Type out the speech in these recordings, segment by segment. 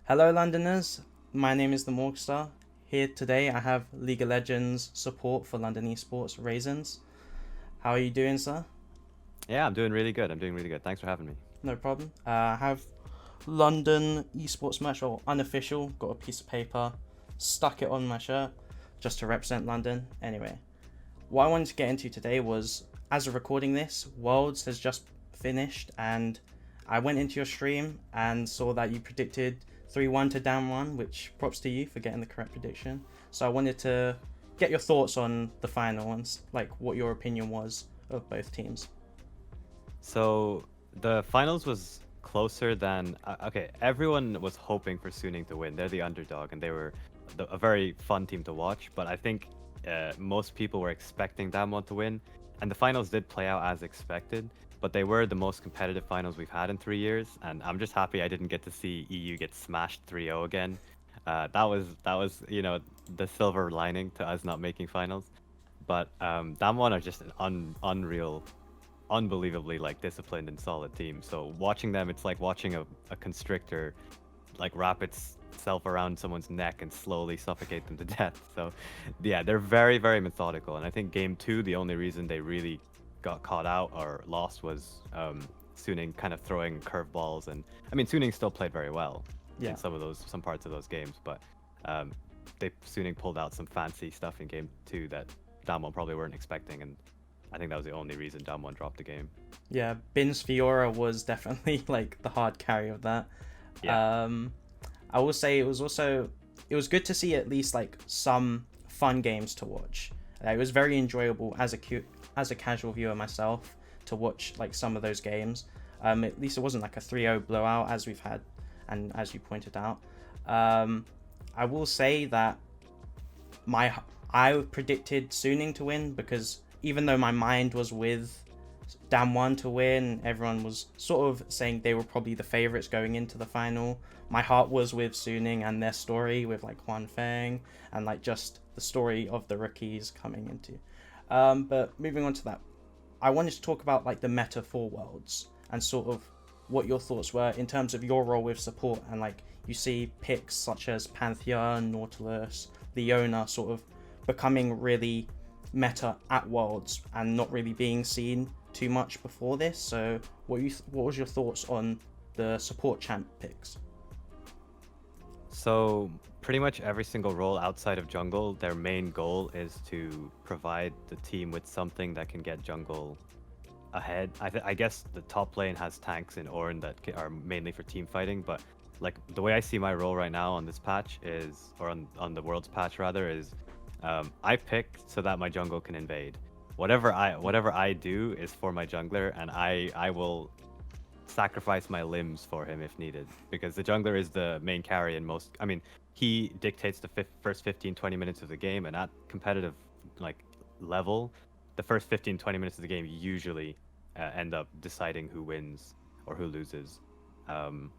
Hello, Londoners. My name is the Morgster. Here today, I have League of Legends support for London Esports, Raizins. How are you doing, sir? Yeah, I'm doing really good. I'm doing really good. Thanks for having me. No problem. I have London Esports merch, or unofficial. Got a piece of paper, stuck it on my shirt, just to represent London. Anyway, what I wanted to get into today was, as of recording this, Worlds has just finished, and I went into your stream and saw that you predicted 3-1 to down 1, which props to you for getting the correct prediction. So I wanted to get your thoughts on the final ones, like what your opinion was of both teams. So the finals was closer than okay. Everyone was hoping for Suning to win. They're the underdog, and they were a very fun team to watch. But I think most people were expecting Damwon to win, and the finals did play out as expected. But they were the most competitive finals we've had in 3 years, and I'm just happy I didn't get to see EU get smashed 3-0 again. That was the silver lining to us not making finals. But Damwon are just an unreal, unbelievably like disciplined and solid team. So watching them, it's like watching a constrictor like wrap itself around someone's neck and slowly suffocate them to death. So yeah, they're very, very methodical. And I think game two, the only reason they really got caught out or lost was Suning kind of throwing curveballs. And I mean, Suning still played very well Yeah. in some parts of those games, but um, Suning pulled out some fancy stuff in game two that Damwon probably weren't expecting, and I think that was the only reason Damwon dropped the game. Yeah, Bin's Fiora was definitely like the hard carry of that. Yeah. Um, I will say it was good to see at least like some fun games to watch. It was very enjoyable as a casual viewer myself to watch like some of those games. At least it wasn't like a 3-0 blowout as we've had, and as you pointed out. I will say that my I predicted Suning to win because even though my mind was with Damwon to win, everyone was sort of saying they were probably the favorites going into the final. My heart was with Suning and their story with like Huan Feng and like just the story of the rookies coming into. But moving on to that, I wanted to talk about like the meta for Worlds and sort of what your thoughts were in terms of your role with support, and like you see picks such as Pantheon, Nautilus, Leona sort of becoming really meta at Worlds and not really being seen too much before this. So what was your thoughts on the support champ picks? So pretty much every single role outside of jungle, their main goal is to provide the team with something that can get jungle ahead. I guess the top lane has tanks in Ornn that are mainly for team fighting, but like the way I see my role right now on this patch is, or on the world's patch rather, is I pick so that my jungle can invade. Whatever I do is for my jungler, and I will sacrifice my limbs for him if needed, because the jungler is the main carry in most. I mean, he dictates the first 15 20 minutes of the game, and at competitive like level, the first 15 20 minutes of the game usually end up deciding who wins or who loses. Um,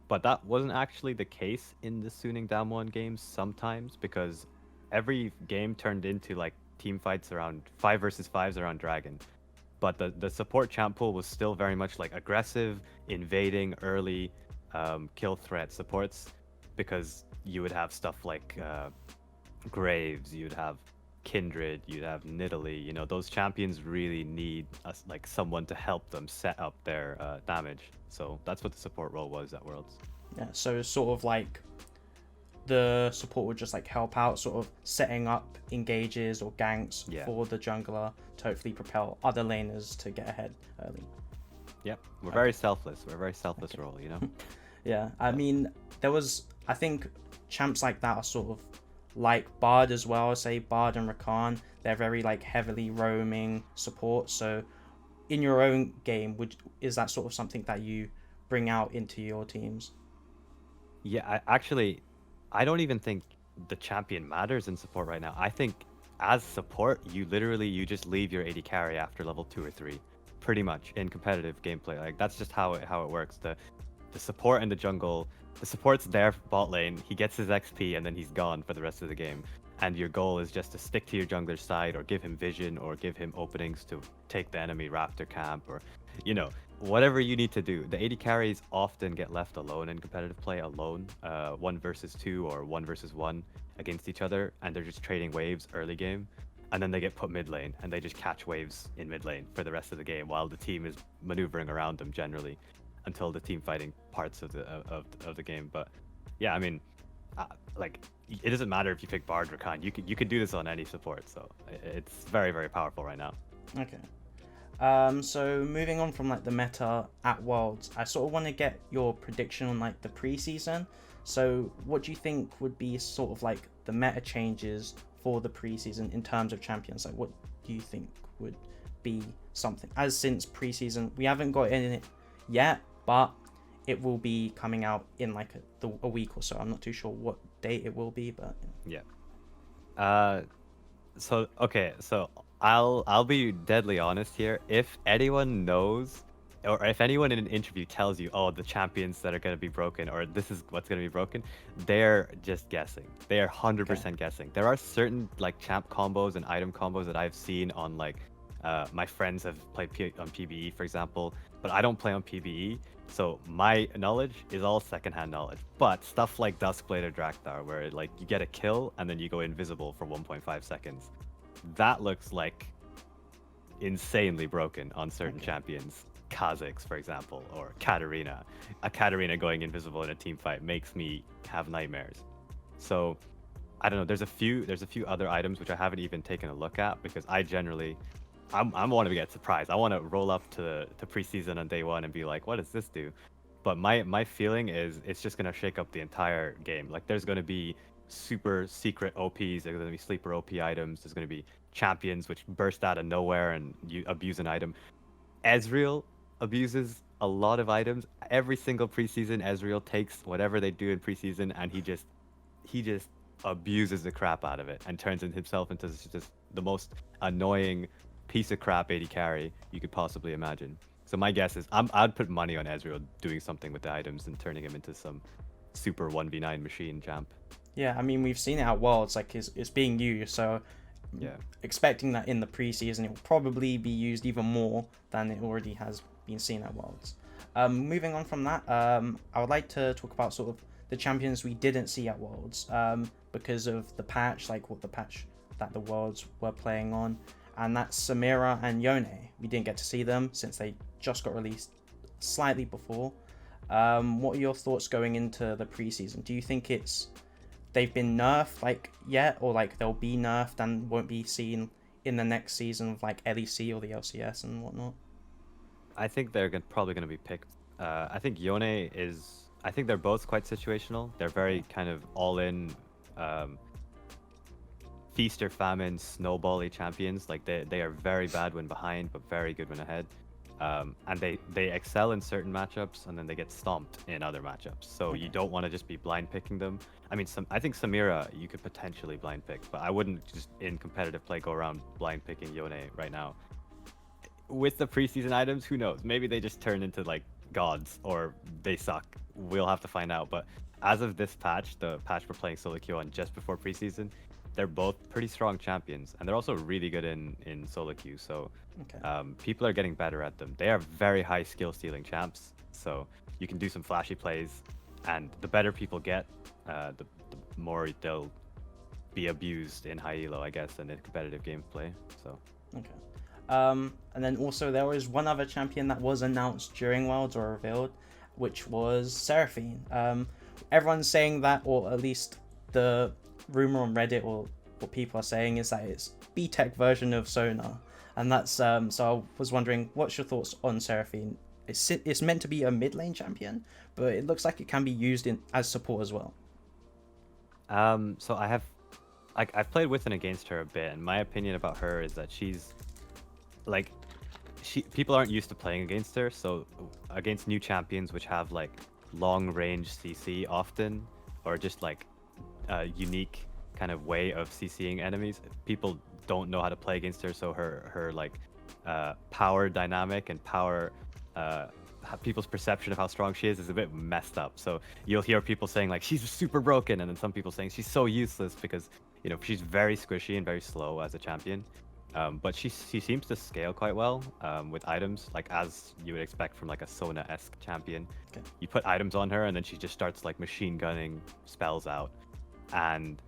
but that wasn't actually the case in the Suning Damwon games sometimes, because every game turned into like team fights around 5 versus 5s around Dragon. But the support champ pool was still very much like aggressive, invading early, kill threat supports, because you would have stuff like Graves, you'd have Kindred, you'd have Nidalee. You know, those champions really need like someone to help them set up their damage. So that's what the support role was at Worlds. Yeah, so sort of like the support would just like help out, sort of setting up engages or ganks Yeah. for the jungler to hopefully propel other laners to get ahead early. Yep. We're Okay. very selfless. We're a very selfless Okay. role, you know? Yeah, I Yeah. mean, I think champs like that are sort of like Bard as well. Say Bard and Rakan, they're very like heavily roaming support. So in your own game, is that sort of something that you bring out into your teams? Yeah, I don't even think the champion matters in support right now. I think as support, you just leave your AD carry after level 2 or 3, pretty much in competitive gameplay. Like that's just how it works. The support and the jungle, the support's there for bot lane. He gets his XP and then he's gone for the rest of the game. And your goal is just to stick to your jungler's side, or give him vision, or give him openings to take the enemy raptor camp, or you know, whatever you need to do. The AD carries often get left alone in competitive play, alone, 1 versus 2 or 1 versus 1 against each other, and they're just trading waves early game, and then they get put mid lane, and they just catch waves in mid lane for the rest of the game while the team is maneuvering around them generally, until the team fighting parts of the game. But yeah, I mean, like it doesn't matter if you pick Bard or Khan. You could do this on any support, so it's very very powerful right now. Okay. So moving on from like the meta at Worlds, I sort of want to get your prediction on like the preseason. So what do you think would be sort of like the meta changes for the preseason in terms of champions? Like what do you think would be something? As since preseason, we haven't got in it yet, but it will be coming out in like a week or so. I'm not too sure what date it will be, but yeah. So okay, so I'll be deadly honest here. If anyone knows, or if anyone in an interview tells you, oh, the champions that are going to be broken, or this is what's going to be broken, they're just guessing. They are 100% guessing. There are certain like champ combos and item combos that I've seen on like my friends have played on PBE, for example, but I don't play on PBE, so my knowledge is all secondhand knowledge. But stuff like Duskblade or Drakthar, where like you get a kill and then you go invisible for 1.5 seconds, that looks like insanely broken on certain champions. Kha'Zix, for example, or Katarina. A Katarina going invisible in a team fight makes me have nightmares. So I don't know. There's a few other items which I haven't even taken a look at, because I want to get surprised. I want to roll up to preseason on day one and be like, what does this do? But my feeling is it's just gonna shake up the entire game. Like there's gonna be super secret OPs. There's gonna be sleeper OP items. There's gonna be champions which burst out of nowhere and you abuse an item. Ezreal abuses a lot of items. Every single preseason, Ezreal takes whatever they do in preseason and he just abuses the crap out of it and turns himself into just the most annoying piece of crap AD carry you could possibly imagine. So my guess is I'd put money on Ezreal doing something with the items and turning him into some super 1v9 machine champ. Yeah, I mean, we've seen it at Worlds, like it's being used, so yeah, expecting that in the preseason it will probably be used even more than it already has been seen at Worlds. Moving on from that, I would like to talk about sort of the champions we didn't see at Worlds because of the patch, like what the patch that the Worlds were playing on, and that's Samira and Yone. We didn't get to see them since they just got released slightly before. What are your thoughts going into the preseason? Do you think they've been nerfed like yet, or like they'll be nerfed and won't be seen in the next season of like LEC or the LCS and whatnot? I think they're probably going to be picked. I think Yone is. I think they're both quite situational. They're very kind of all-in, feast or famine, snowbally champions. Like they are very bad when behind, but very good when ahead. And they excel in certain matchups, and then they get stomped in other matchups. So you don't want to just be blind picking them. I mean, I think Samira you could potentially blind pick, but I wouldn't just in competitive play go around blind picking Yone right now. With the preseason items, who knows? Maybe they just turn into like gods, or they suck. We'll have to find out. But as of this patch, the patch we're playing solo queue on just before preseason, they're both pretty strong champions, and they're also really good in solo queue. So people are getting better at them. They are very high skill stealing champs, so you can do some flashy plays, and the better people get, the more they'll be abused in high elo, I guess, and in competitive gameplay. So and then also there was one other champion that was announced during Worlds or revealed, which was Seraphine. Everyone's saying that, or at least the rumor on Reddit or what people are saying is that it's B-Tech version of Sonar, and that's so I was wondering, what's your thoughts on Seraphine? It's meant to be a mid lane champion, but it looks like it can be used as support as well. So I've played with and against her a bit, and my opinion about her is that she's like, people aren't used to playing against her, so against new champions which have like long range CC often, or just like a unique kind of way of CCing enemies, people don't know how to play against her. So her like power dynamic and power people's perception of how strong she is a bit messed up. So you'll hear people saying like she's super broken, and then some people saying she's so useless because, you know, she's very squishy and very slow as a champion. But she seems to scale quite well with items, like as you would expect from like a Sona-esque champion. Okay. You put items on her, and then she just starts like machine gunning spells out. And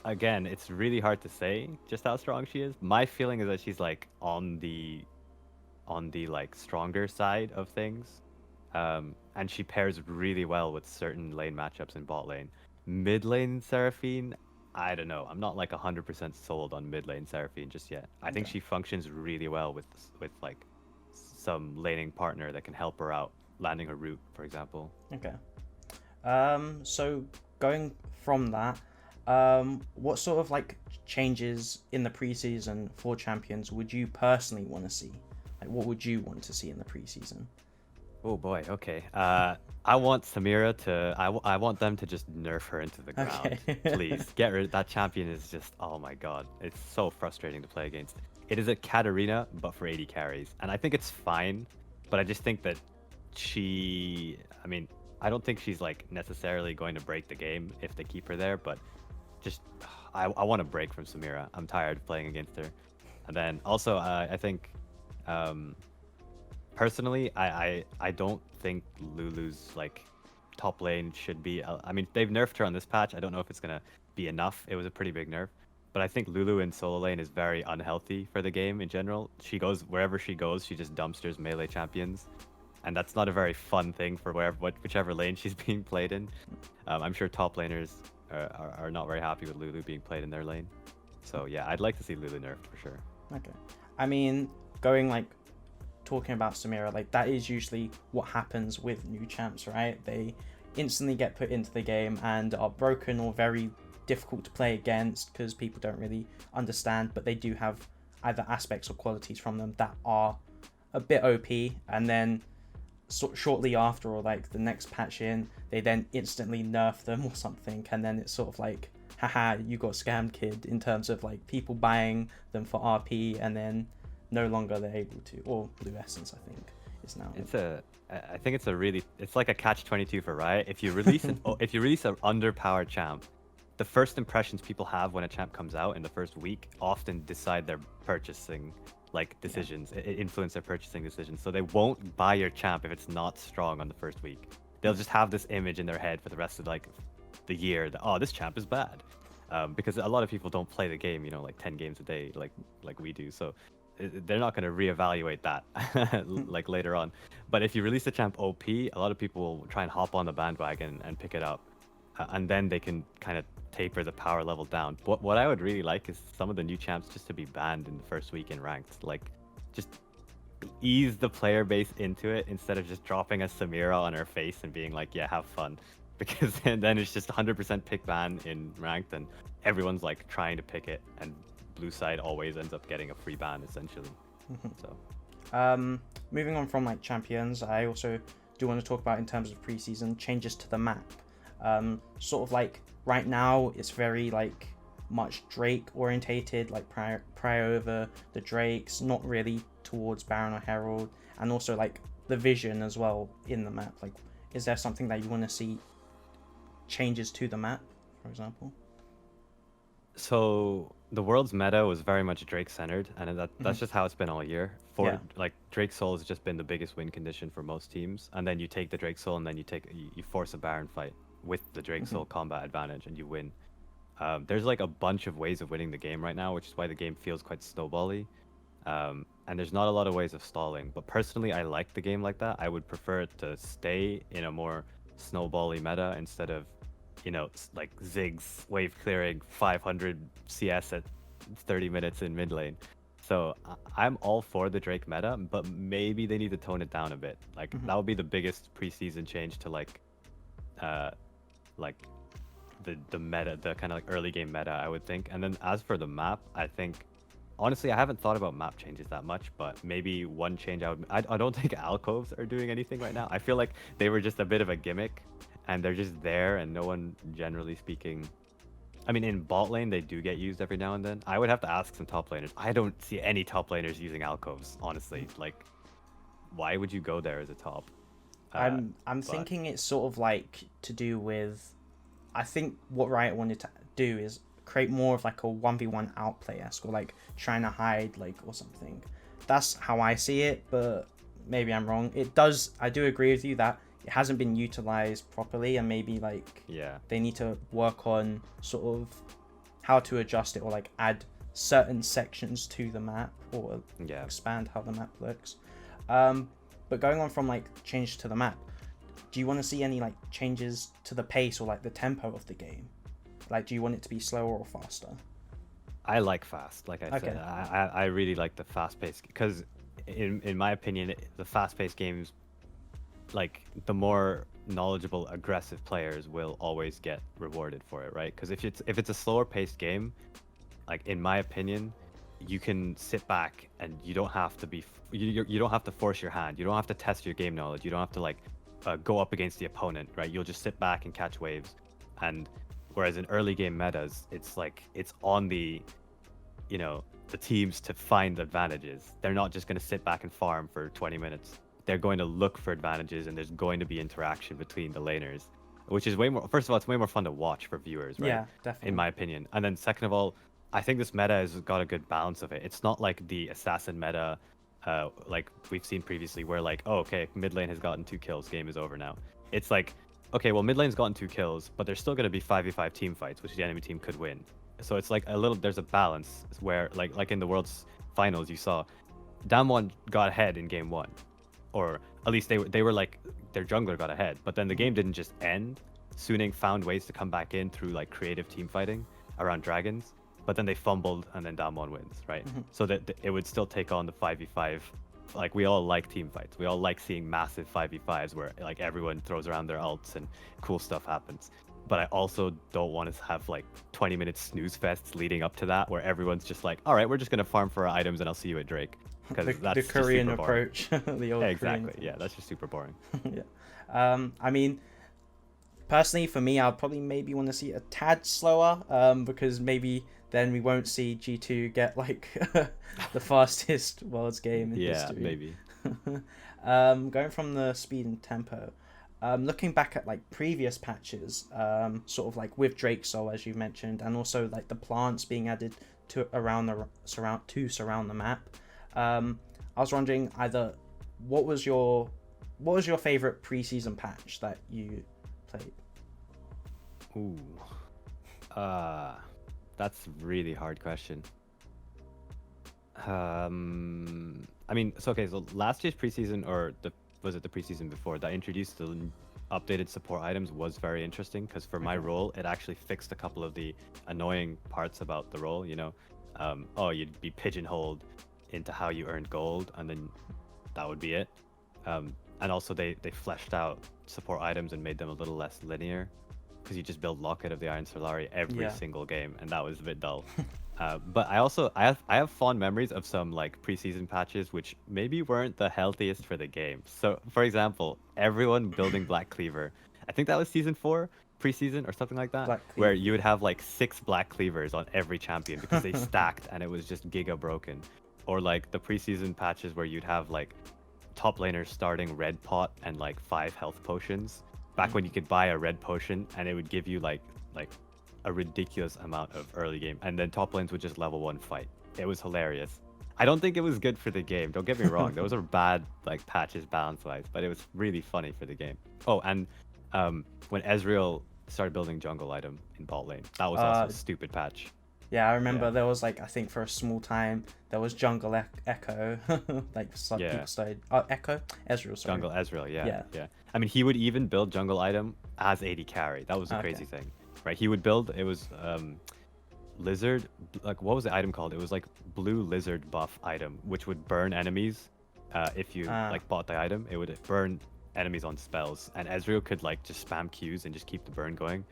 again, it's really hard to say just how strong she is. My feeling is that she's like on the like stronger side of things, and she pairs really well with certain lane matchups in bot lane. Mid lane Seraphine, I don't know. I'm not like 100% sold on mid lane Seraphine just yet. I think Okay. she functions really well with like some laning partner that can help her out, landing her root, for example. Okay. So going from that, what sort of like changes in the preseason for champions would you personally want to see? Like, what would you want to see in the preseason? Oh boy, okay. I want Samira to. I want them to just nerf her into the Okay. ground. Please get rid. That champion is just. Oh my god, it's so frustrating to play against. It is a Katarina, but for 80 carries, and I think it's fine. But I just think that she. I mean, I don't think she's like necessarily going to break the game if they keep her there. But just, I want a break from Samira. I'm tired of playing against her. And then also, I think. Personally, I don't think Lulu's like top lane should be. I mean, they've nerfed her on this patch. I don't know if it's gonna be enough. It was a pretty big nerf, but I think Lulu in solo lane is very unhealthy for the game in general. She goes wherever she goes, she just dumpsters melee champions, and that's not a very fun thing for whichever lane she's being played in. I'm sure top laners are not very happy with Lulu being played in their lane. So yeah, I'd like to see Lulu nerfed for sure. Okay. I mean, going like talking about Samira, like that is usually what happens with new champs, right? They instantly get put into the game and are broken or very difficult to play against because people don't really understand, but they do have either aspects or qualities from them that are a bit OP, and then shortly after or like the next patch in, they then instantly nerf them or something, and then it's sort of like, haha, you got scammed, kid, in terms of like people buying them for RP and then no longer they're able to, or Blue Essence, I think, is now. I think it's like a catch-22 for Riot. If you release if you release an underpowered champ, the first impressions people have when a champ comes out in the first week often decide their purchasing like decisions. It influence their purchasing decisions. So they won't buy your champ if it's not strong on the first week. They'll just have this image in their head for the rest of like the year that, oh, this champ is bad, because a lot of people don't play the game, like 10 games a day like we do. So they're not going to reevaluate that like later on. But if you release a champ OP, a lot of people will try and hop on the bandwagon and pick it up, and then they can kind of taper the power level down. But what I would really like is some of the new champs just to be banned in the first week in ranked, like just ease the player base into it instead of just dropping a Samira on her face and being like, yeah, have fun. Because then it's just 100% pick ban in ranked, and everyone's like trying to pick it, and blue side always ends up getting a free ban essentially. So moving on from like champions, I also do want to talk about in terms of preseason changes to the map. Sort of like right now it's very like much Drake orientated, like prior over the Drakes, not really towards Baron or Herald, and also like the vision as well in the map. Like, is there something that you want to see changes to the map, for example? So the world's meta was very much Drake centered, and that's just how it's been all year. Like Drake Soul has just been the biggest win condition for most teams, and then you take the Drake Soul and then you force a Baron fight with the Drake Soul combat advantage and you win. There's like a bunch of ways of winning the game right now, which is why the game feels quite snowbally. And there's not a lot of ways of stalling. But personally, I like the game like that. I would prefer it to stay in a more snowbally meta instead of, like Ziggs wave clearing 500 CS at 30 minutes in mid lane. So I'm all for the Drake meta, but maybe they need to tone it down a bit. Like that would be the biggest preseason change to like the meta, the kind of like early game meta, I would think. And then as for the map, I think honestly I haven't thought about map changes that much, but maybe one change I don't think alcoves are doing anything right now. I feel like they were just a bit of a gimmick, and they're just there, and no one, generally speaking, I mean, in bot lane they do get used every now and then. I would have to ask some top laners. I don't see any top laners using alcoves, honestly. Like, why would you go there as a top? I'm thinking it's sort of like to do with, I think what Riot wanted to do is create more of like a 1v1 outplay-esque, or like trying to hide like or something. That's how I see it, but maybe I'm wrong. I do agree with you that it hasn't been utilized properly, and maybe like they need to work on sort of how to adjust it, or like add certain sections to the map, or expand how the map looks. But going on from like change to the map, do you want to see any like changes to the pace or like the tempo of the game? Like, do you want it to be slower or faster? I like fast. Like I said, I really like the fast pace, because in my opinion, the fast paced games, like the more knowledgeable, aggressive players will always get rewarded for it, right? Because if it's a slower paced game, like in my opinion, you can sit back and you don't have to be you don't have to force your hand. You don't have to test your game knowledge. You don't have to like go up against the opponent, right? You'll just sit back and catch waves. And whereas in early game metas, it's like it's on the the teams to find advantages. They're not just going to sit back and farm for 20 minutes. They're going to look for advantages, and there's going to be interaction between the laners, which is way more. First of all, it's way more fun to watch for viewers, right? Yeah, definitely. In my opinion. And then second of all, I think this meta has got a good balance of it. It's not like the assassin meta, like we've seen previously, where like, oh, okay, mid lane has gotten 2 kills, game is over now. It's like, okay, well, mid lane's gotten 2 kills, but there's still going to be 5v5 team fights, which the enemy team could win. So it's like there's a balance where like in the World's Finals, you saw Damwon got ahead in game 1, or at least they were like, their jungler got ahead, but then the game didn't just end. Suning found ways to come back in through like creative team fighting around dragons, but then they fumbled, and then Damwon wins, right? So that it would still take on the 5v5. Like, we all like team fights. We all like seeing massive 5v5s where like everyone throws around their ults and cool stuff happens. But I also don't want to have like 20-minute snooze fests leading up to that, where everyone's just like, all right, we're just gonna farm for our items and I'll see you at Drake. Because that's the Korean approach. The old exactly. Korean Yeah, that's just super boring. Yeah. I mean, personally, for me, I'd probably maybe want to see it a tad slower, because maybe then we won't see G2 get like the fastest Worlds game in history. Maybe. Going from the speed and tempo, looking back at like previous patches, sort of like with Drake Soul, as you mentioned, and also like the plants being added to surround the map. I was wondering either what was your favorite preseason patch that you played? Ooh. That's a really hard question. I mean, so last year's preseason, or was it the preseason before, that introduced the updated support items was very interesting, because for my role, it actually fixed a couple of the annoying parts about the role, you'd be pigeonholed into how you earned gold, and then that would be it. And also they fleshed out support items and made them a little less linear, because you just build Locket of the Iron Solari every single game, and that was a bit dull. But I have fond memories of some like preseason patches which maybe weren't the healthiest for the game. So for example, everyone building Black Cleaver. I think that was season 4 preseason or something like that, where you would have like 6 Black Cleavers on every champion because they stacked and it was just giga broken. Or like the preseason patches where you'd have like top laners starting red pot and like 5 health potions. Back when you could buy a red potion and it would give you like a ridiculous amount of early game, and then top lanes would just level 1 fight. It was hilarious. I don't think it was good for the game, don't get me wrong. Those are bad like patches balance wise, but it was really funny for the game. Oh, and when Ezreal started building jungle item in bot lane, that was also a stupid patch. Yeah, I remember there was like, I think for a small time, there was Jungle Echo, like people started... Echo? Ezreal, sorry. Jungle Ezreal, yeah. I mean, he would even build jungle item as AD carry. That was the crazy thing, right? He would build, it was lizard, like what was the item called? It was like blue lizard buff item, which would burn enemies if you like bought the item. It would burn enemies on spells, and Ezreal could like just spam Qs and just keep the burn going.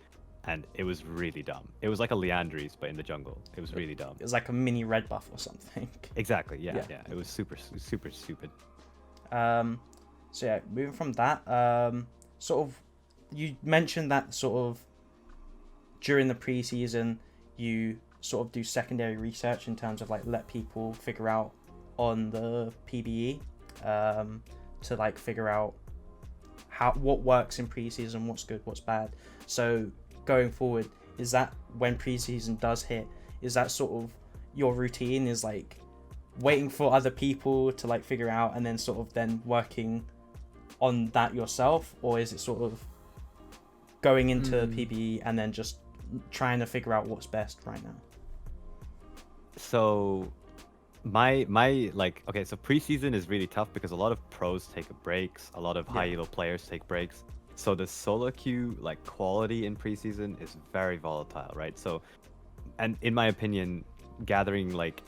And it was really dumb. It was like a Leandries, but in the jungle. It was really dumb. It was like a mini red buff or something. Exactly, yeah. It was super stupid. So yeah, moving from that, sort of, you mentioned that sort of during the preseason, you sort of do secondary research in terms of like let people figure out on the PBE, to like figure out what works in preseason, what's good, what's bad. So going forward, is that when preseason does hit, is that sort of your routine, is like waiting for other people to like figure out and then sort of then working on that yourself, or is it sort of going into PBE and then just trying to figure out what's best right now? So my like, okay, so preseason is really tough because a lot of pros take breaks, a lot of high elo players take breaks. So the solo queue like quality in preseason is very volatile, right? So, and in my opinion, gathering like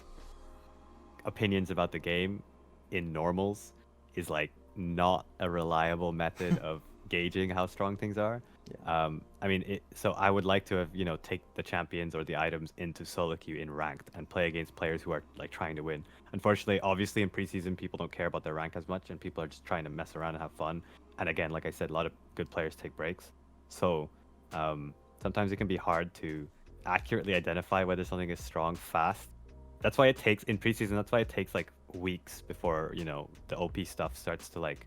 opinions about the game in normals is like not a reliable method of gauging how strong things are. I mean, so I would like to have, you know, take the champions or the items into solo queue in ranked and play against players who are like trying to win. Unfortunately, obviously in preseason, people don't care about their rank as much and people are just trying to mess around and have fun. And again, like I said, a lot of good players take breaks. So sometimes it can be hard to accurately identify whether something is strong fast. That's why it takes in preseason. That's why it takes like weeks before, you know, the OP stuff starts to like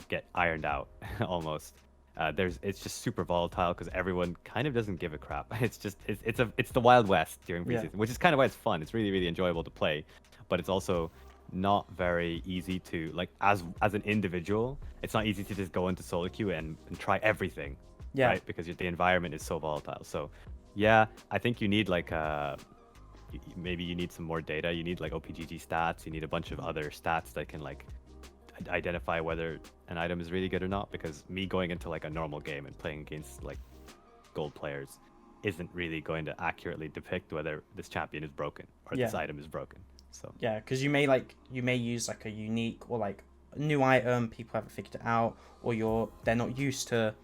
get ironed out almost. It's just super volatile because everyone kind of doesn't give a crap. It's the Wild West during preseason, which is kind of why it's fun. It's really enjoyable to play, but it's also not very easy to like as an individual. It's not easy to just go into solo queue and try everything, right? Because the environment is so volatile. So yeah, I think you need like maybe you need some more data. You need like OPGG stats. You need a bunch of other stats that can like identify whether an item is really good or not, because me going into like a normal game and playing against like gold players isn't really going to accurately depict whether this champion is broken or this item is broken. So yeah, because you may use like a unique or like a new item, people haven't figured it out, or they're not used to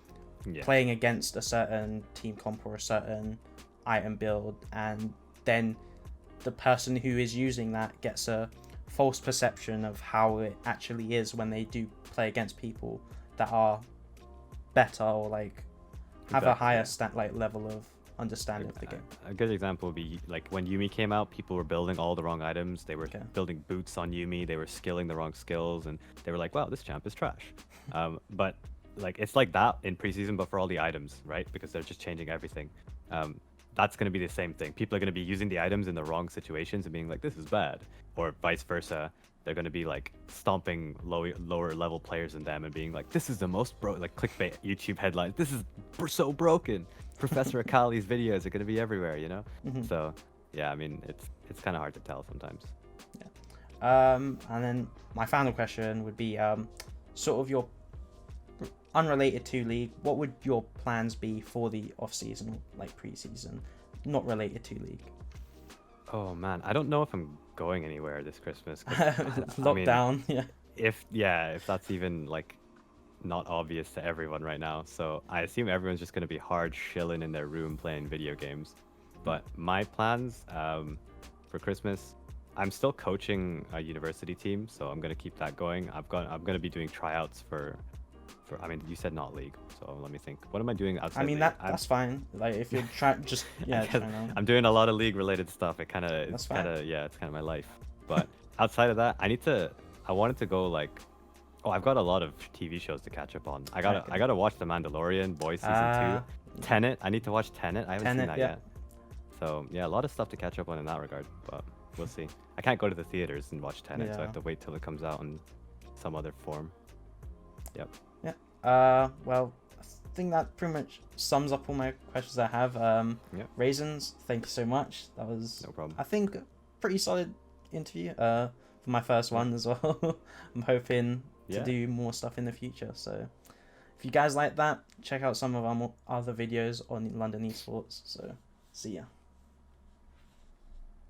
playing against a certain team comp or a certain item build, and then the person who is using that gets a false perception of how it actually is when they do play against people that are better or like have a higher level of understanding of the game. A good example would be like when Yuumi came out, people were building all the wrong items. They were building boots on Yuumi. They were skilling the wrong skills, and they were like, "Wow, this champ is trash." But like it's like that in preseason, but for all the items, right? Because they're just changing everything. That's going to be the same thing. People are going to be using the items in the wrong situations and being like, "This is bad," or vice versa. They're going to be like stomping lower level players than them and being like, "This is the most like clickbait YouTube headlines. This is so broken." Professor Akali's videos are going to be everywhere, you know. So yeah, I mean, it's kind of hard to tell sometimes. And then my final question would be sort of your unrelated to League, what would your plans be for the off-season, like pre-season, not related to League? Oh man, I don't know if I'm going anywhere this Christmas. Lockdown, I mean, if that's even like not obvious to everyone right now. So I assume everyone's just gonna be hard chilling in their room playing video games. But my plans for Christmas, I'm still coaching a university team, so I'm gonna keep that going. I'm gonna be doing tryouts for I mean, you said not League, so let me think. What am I doing outside? I mean, League? that's fine. Like if you're trying, just I'm doing a lot of League related stuff. It's kind of my life. But outside of that, I wanted to go like, I've got a lot of TV shows to catch up on. I gotta watch The Mandalorian, Boys season 2, Tenet. I need to watch Tenet. I haven't seen that yet. So yeah, a lot of stuff to catch up on in that regard. But we'll see. I can't go to the theaters and watch Tenet, so I have to wait till it comes out in some other form. Yep. Well, I think that pretty much sums up all my questions I have. Raizins, thank you so much. That was, no problem. I think, a pretty solid interview for my first one as well. I'm hoping to do more stuff in the future. So if you guys like that, check out some of our other videos on London Esports. So see ya.